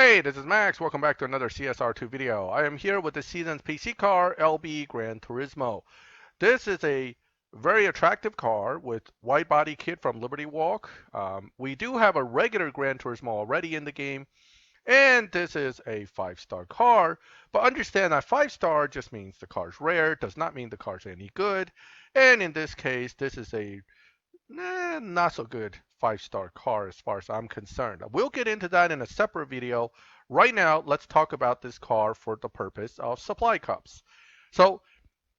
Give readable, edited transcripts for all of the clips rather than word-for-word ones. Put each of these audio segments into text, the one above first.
Hey, this is Max. Welcome back to another CSR2 video. I am here with the season's PC car, LB GranTurismo. This is a very attractive car with wide body kit from Liberty Walk. We do have a regular GranTurismo already in the game, and this is a 5-star car. But understand that 5-star just means the car's rare, does not mean the car's any good. And in this case, this is a not so good 5-star car as far as I'm concerned. We'll get into that in a separate video. Right now, let's talk about this car for the purpose of supply cups. So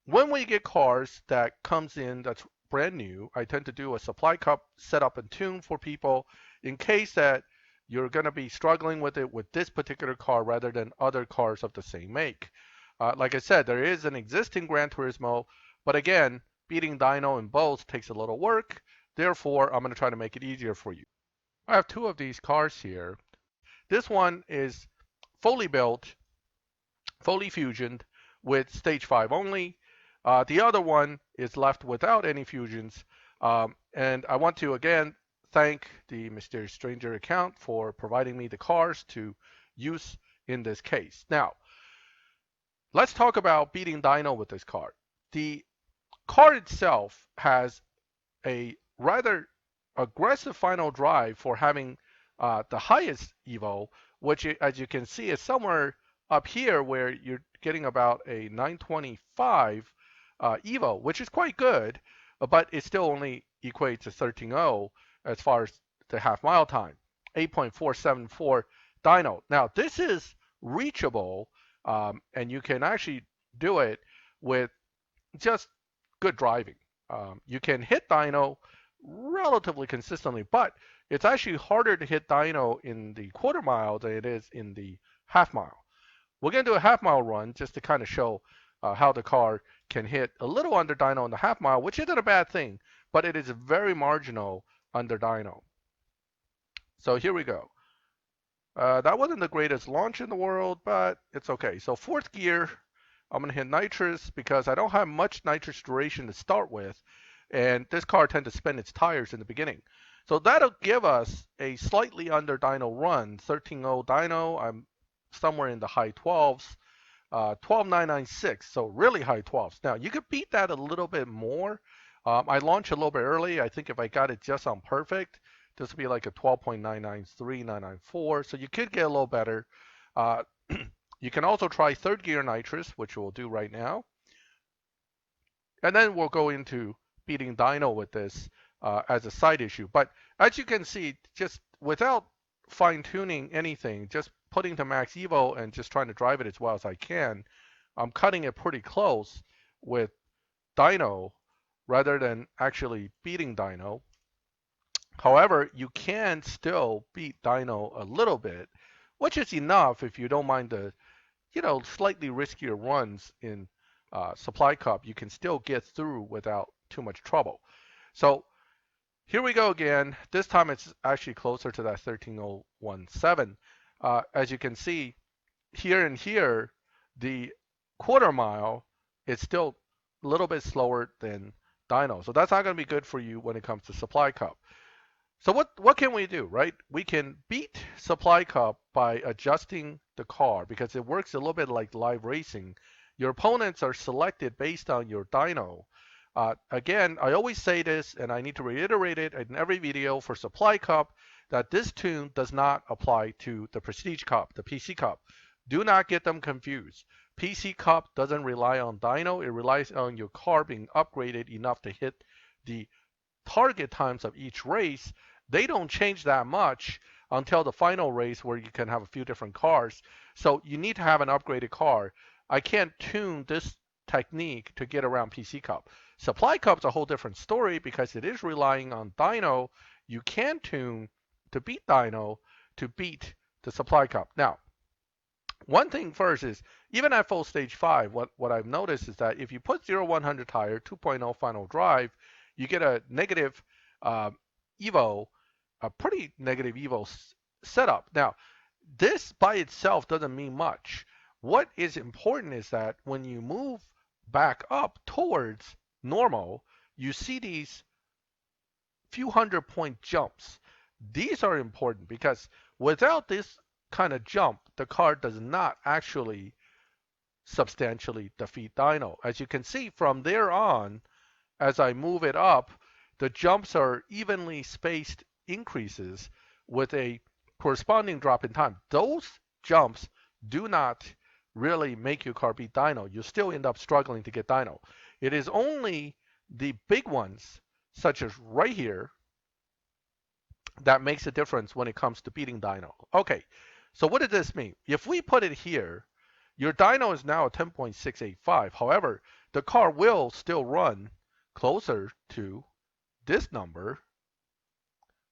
when we get cars that comes in that's brand new, I tend to do a supply cup setup and tune for people in case that you're going to be struggling with it with this particular car rather than other cars of the same make. Like I said, there is an existing GranTurismo, but again, beating dyno in both takes a little work. Therefore, I'm going to try to make it easier for you. I have two of these cars here. This one is fully built, fully fusioned with stage 5 only. The other one is left without any fusions. And I want to again thank the Mysterious Stranger account for providing me the cars to use in this case. Now, let's talk about beating dyno with this car. The car itself has a rather aggressive final drive for having the highest Evo, which as you can see is somewhere up here where you're getting about a 925 Evo, which is quite good, but it still only equates to 13.0 as far as the half mile time, 8.474 dyno. Now this is reachable, and you can actually do it with just good driving. You can hit dyno relatively consistently, but it's actually harder to hit dyno in the quarter mile than it is in the half mile. We're going to do a half mile run just to kind of show how the car can hit a little under dyno in the half mile, which isn't a bad thing, but it is very marginal under dyno. So here we go. That wasn't the greatest launch in the world, but it's okay. So fourth gear, I'm going to hit nitrous because I don't have much nitrous duration to start with, and this car tends to spin its tires in the beginning. So that'll give us a slightly under dyno run, 13.0 dyno. I'm somewhere in the high 12s, 12.996, so really high 12s. Now you could beat that a little bit more. I launched a little bit early. I think if I got it just on perfect, this would be like a 12.993, 994. So you could get a little better. You can also try third gear nitrous, which we'll do right now. And then we'll go into beating dyno with this as a side issue. But as you can see, just without fine tuning anything, just putting to max Evo and just trying to drive it as well as I can, I'm cutting it pretty close with dyno rather than actually beating dyno. However, you can still beat dyno a little bit, which is enough if you don't mind the slightly riskier runs in supply cup. You can still get through without too much trouble. So here we go again. This time it's actually closer to that 13.017. As you can see here and here, the quarter mile is still a little bit slower than dyno. So that's not going to be good for you when it comes to supply cup. So what can we do, right? We can beat supply cup by adjusting the car because it works a little bit like live racing. Your opponents are selected based on your dyno. Again, I always say this, and I need to reiterate it in every video for supply cup, that this tune does not apply to the Prestige Cup, the PC Cup. Do not get them confused. PC Cup doesn't rely on dyno. It relies on your car being upgraded enough to hit the target times of each race. They don't change that much until the final race where you can have a few different cars. So you need to have an upgraded car. I can't tune this technique to get around PC Cup. Supply Cup's a whole different story because it is relying on dyno. You can tune to beat dyno to beat the Supply Cup. Now, one thing first is, even at full stage 5, what I've noticed is that if you put 0-100 tire, 2.0 final drive, you get a negative Evo, a pretty negative Evo setup. Now, this by itself doesn't mean much. What is important is that when you move back up towards normal, you see these few 100-point jumps. These are important because without this kind of jump, the car does not actually substantially defeat dyno. As you can see from there on, as I move it up, the jumps are evenly spaced increases with a corresponding drop in time. Those jumps do not really make your car beat dyno. You still end up struggling to get dyno. It is only the big ones, such as right here, that makes a difference when it comes to beating dyno. Okay, so what does this mean? If we put it here, your dyno is now a 10.685. However, the car will still run closer to this number,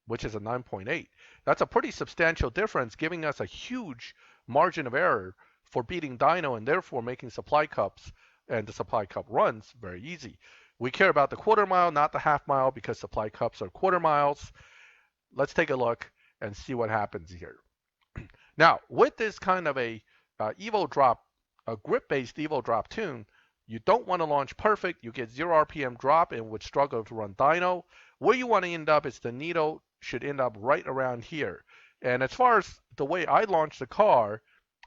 which is a 9.8. That's a pretty substantial difference, giving us a huge margin of error for beating dyno and therefore making supply cups and the supply cup runs very easy. We care about the quarter mile, not the half mile, because supply cups are quarter miles. Let's take a look and see what happens here. Now, with this kind of a Evo drop, a grip-based Evo drop tune, you don't want to launch perfect. You get 0 RPM drop and would struggle to run dyno. Where you want to end up is the needle should end up right around here. And as far as the way I launch the car,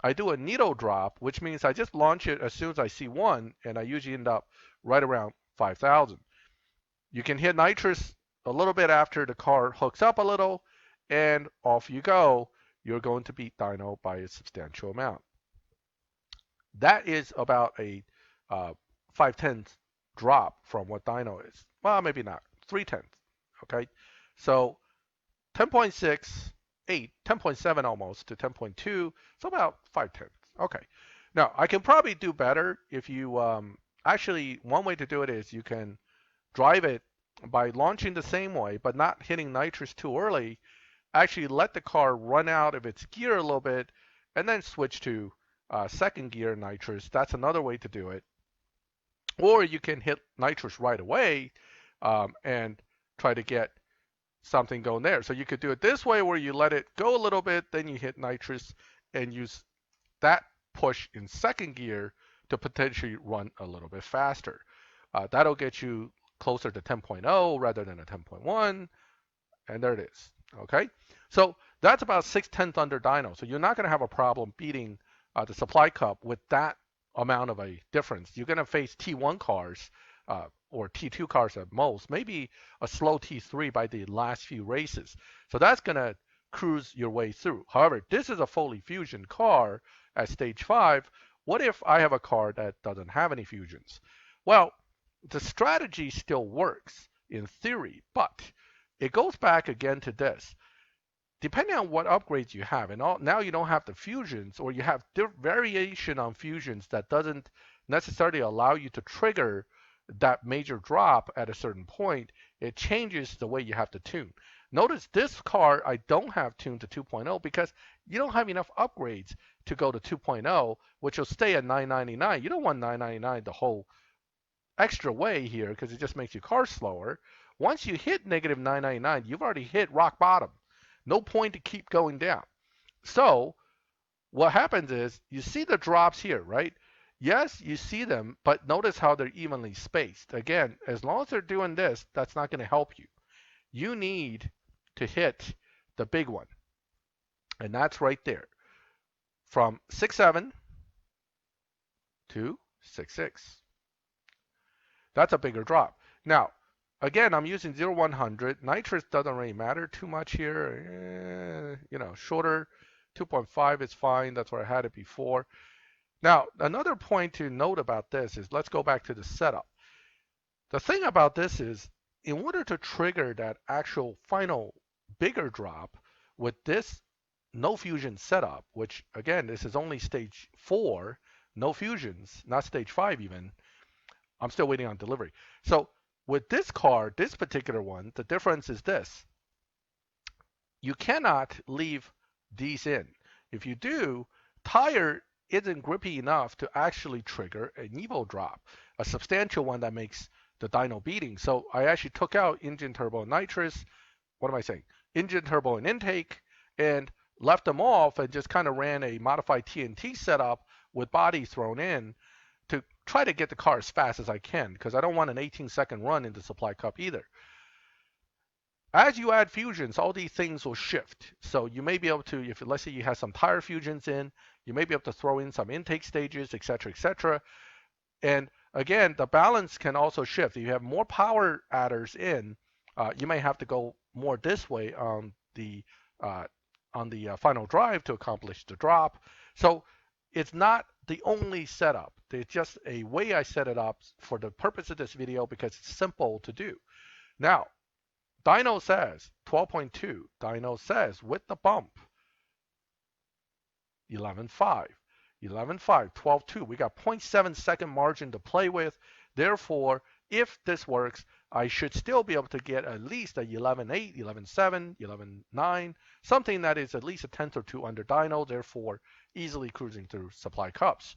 I do a needle drop, which means I just launch it as soon as I see one, and I usually end up right around 5,000. You can hit nitrous a little bit after the car hooks up a little, and off you go. You're going to beat dyno by a substantial amount. That is about a 5/10 drop from what dyno is. Well, maybe not. 3/10. Okay, so 10.6, 8, 10.7 almost to 10.2, so about 5/10. Okay, now I can probably do better if you actually, one way to do it is you can drive it by launching the same way but not hitting nitrous too early. Actually let the car run out of its gear a little bit and then switch to second gear nitrous. That's another way to do it. Or you can hit nitrous right away and try to get something going there. So you could do it this way where you let it go a little bit, then you hit nitrous and use that push in second gear to potentially run a little bit faster. That'll get you closer to 10.0 rather than a 10.1, and there it is. Okay, so that's about 6/10 under dyno. So you're not going to have a problem beating the supply cup with that amount of a difference. You're going to face T1 cars or T2 cars at most, maybe a slow T3 by the last few races. So that's going to cruise your way through. However, this is a fully fusion car at stage 5. What if I have a car that doesn't have any fusions? Well, the strategy still works in theory, but it goes back again to this. Depending on what upgrades you have, and now you don't have the fusions, or you have variation on fusions that doesn't necessarily allow you to trigger that major drop at a certain point, it changes the way you have to tune. Notice this car I don't have tuned to 2.0 because you don't have enough upgrades to go to 2.0, which will stay at 999. You don't want 999 the whole extra way here because it just makes your car slower. Once you hit negative 999, you've already hit rock bottom. No point to keep going down. So what happens is you see the drops here, right? Yes, you see them, but notice how they're evenly spaced. Again, as long as they're doing this, that's not going to help you. You need to hit the big one, and that's right there. From 6.7 to 6.6. That's a bigger drop. Now, again, I'm using 0-100. Nitrous doesn't really matter too much here. Shorter 2.5 is fine. That's where I had it before. Now, another point to note about this is, let's go back to the setup. The thing about this is, in order to trigger that actual final bigger drop with this no fusion setup, which again, this is only stage 4, no fusions, not stage 5 even. I'm still waiting on delivery. So with this car, this particular one, the difference is this. You cannot leave these in. If you do, tire isn't grippy enough to actually trigger an Evo drop, a substantial one that makes the dyno beating. So I actually took out engine turbo and nitrous. What am I saying? Engine turbo and intake, and left them off and just kind of ran a modified TNT setup with bodies thrown in to try to get the car as fast as I can, because I don't want an 18-second run into supply cup either. As you add fusions, all these things will shift. So you may be able to, if let's say you have some tire fusions in, you may be able to throw in some intake stages, etc., etc. And again, the balance can also shift. If you have more power adders in, you may have to go more this way uh, on the final drive to accomplish the drop. So it's not the only setup. It's just a way I set it up for the purpose of this video because it's simple to do. Now, dyno says 12.2. Dyno says with the bump 11.5. 11.5, 12.2. We got 0.7 second margin to play with. Therefore, if this works, I should still be able to get at least a 11.8, 11.7, 11.9, something that is at least a tenth or two under dyno, therefore easily cruising through supply cups.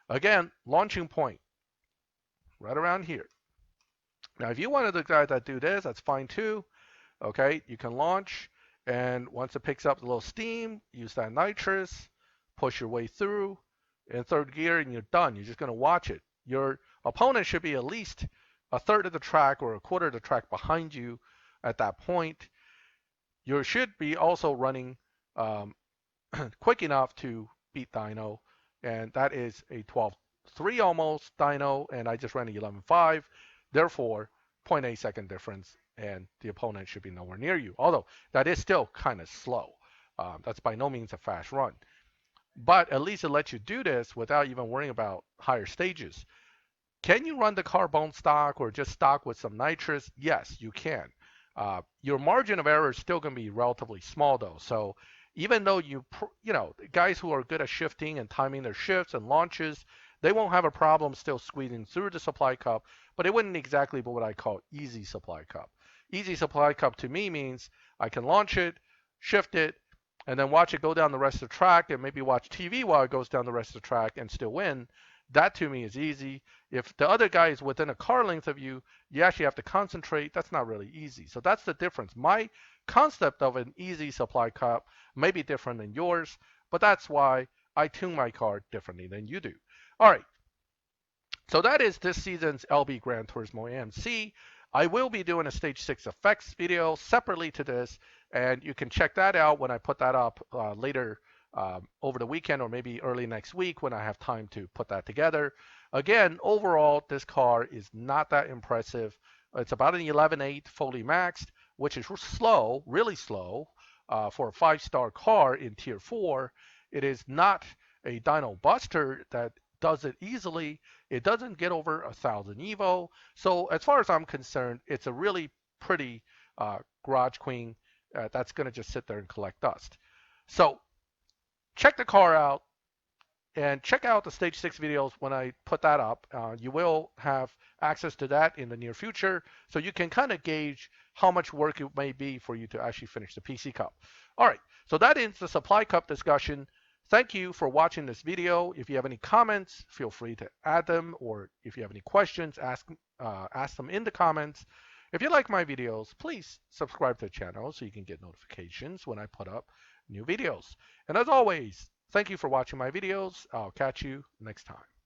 Again, launching point, right around here. Now, if you wanted the guy that do this, that's fine too. Okay, you can launch, and once it picks up a little steam, use that nitrous, push your way through in third gear, and you're done. You're just going to watch it. Your opponent should be at least a third of the track or a quarter of the track behind you at that point. You should be also running quick enough to beat dyno, and that is a 12.3 almost dyno, and I just ran a 11.5. Therefore, 0.8 second difference, and the opponent should be nowhere near you. Although that is still kind of slow. That's by no means a fast run. But at least it lets you do this without even worrying about higher stages. Can you run the car bone stock or just stock with some nitrous? Yes, you can. Your margin of error is still going to be relatively small though. So even though you know, guys who are good at shifting and timing their shifts and launches, they won't have a problem still squeezing through the supply cup, but it wouldn't exactly be what I call easy supply cup. Easy supply cup to me means I can launch it, shift it, and then watch it go down the rest of the track and maybe watch TV while it goes down the rest of the track and still win. That to me is easy. If the other guy is within a car length of you, you actually have to concentrate. That's not really easy. So that's the difference. My concept of an easy supply cup may be different than yours, but that's why I tune my car differently than you do. All right. So that is this season's LB GranTurismo AMC. I will be doing a Stage 6 effects video separately to this, and you can check that out when I put that up later over the weekend or maybe early next week when I have time to put that together. Again, overall, this car is not that impressive. It's about an 11.8 fully maxed, which is slow, really slow for a 5-star car in Tier 4. It is not a dyno buster that does it easily. It doesn't get over 1,000 Evo. So as far as I'm concerned, it's a really pretty garage queen that's going to just sit there and collect dust. So check the car out and check out the Stage 6 videos when I put that up. You will have access to that in the near future, so you can kind of gauge how much work it may be for you to actually finish the PC Cup. All right, so that ends the supply cup discussion. Thank you for watching this video. If you have any comments, feel free to add them, or if you have any questions, ask them in the comments. If you like my videos, please subscribe to the channel so you can get notifications when I put up new videos. And as always, thank you for watching my videos. I'll catch you next time.